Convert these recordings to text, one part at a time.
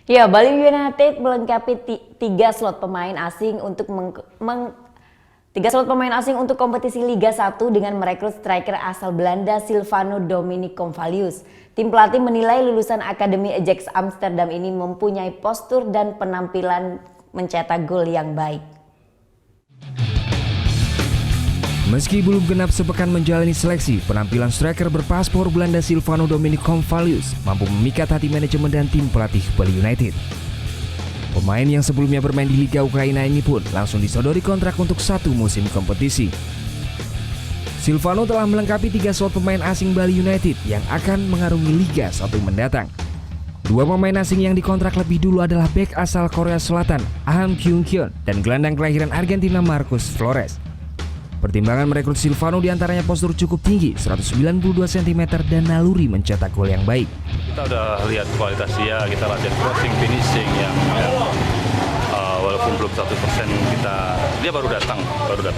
Ya, Bali United melengkapi tiga slot pemain asing untuk kompetisi Liga 1 dengan merekrut striker asal Belanda Silvano Dominic Convalius. Tim pelatih menilai lulusan Akademi Ajax Amsterdam ini mempunyai postur dan penampilan mencetak gol yang baik. Meski belum genap sepekan menjalani seleksi, penampilan striker berpaspor Belanda Silvano Dominic Convalius mampu memikat hati manajemen dan tim pelatih Bali United. Pemain yang sebelumnya bermain di Liga Ukraina ini pun langsung disodori kontrak untuk satu musim kompetisi. Silvano telah melengkapi 3 slot pemain asing Bali United yang akan mengarungi Liga 1 mendatang. Dua pemain asing yang dikontrak lebih dulu adalah bek asal Korea Selatan Ahn Kyung-kyun dan gelandang kelahiran Argentina Marcus Flores. Pertimbangan merekrut Silvano diantaranya postur cukup tinggi 192 cm dan naluri mencetak gol yang baik. Kita udah lihat kualitas dia, kita latihan crossing, finishing yang walaupun belum 100% dia baru datang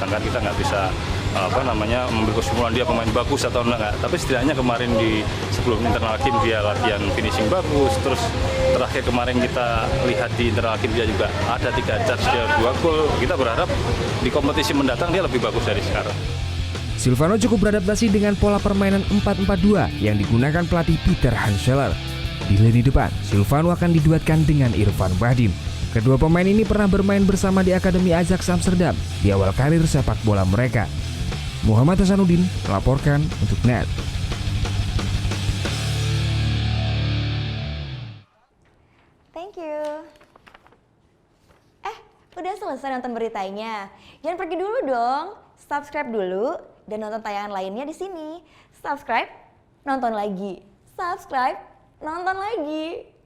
kan, kita nggak bisa ambil kesimpulan dia pemain bagus atau enggak. Tapi setidaknya kemarin sebelum internal team dia latihan finishing bagus, terus terakhir kemarin kita lihat di internal team dia juga ada 3 charge, dia 2 gol. Kita berharap di kompetisi mendatang dia lebih bagus dari sekarang. Silvano cukup beradaptasi dengan pola permainan 4-4-2 yang digunakan pelatih Peter Hanscheller. Di lini depan, Silvano akan diduetkan dengan Irfan Bahdim. Kedua pemain ini pernah bermain bersama di Akademi Ajax Amsterdam di awal karir sepak bola mereka. Muhammad Hasanuddin melaporkan untuk NET. Thank you. Udah selesai nonton beritanya? Jangan pergi dulu dong. Subscribe dulu dan nonton tayangan lainnya di sini. Subscribe, nonton lagi. Subscribe, nonton lagi.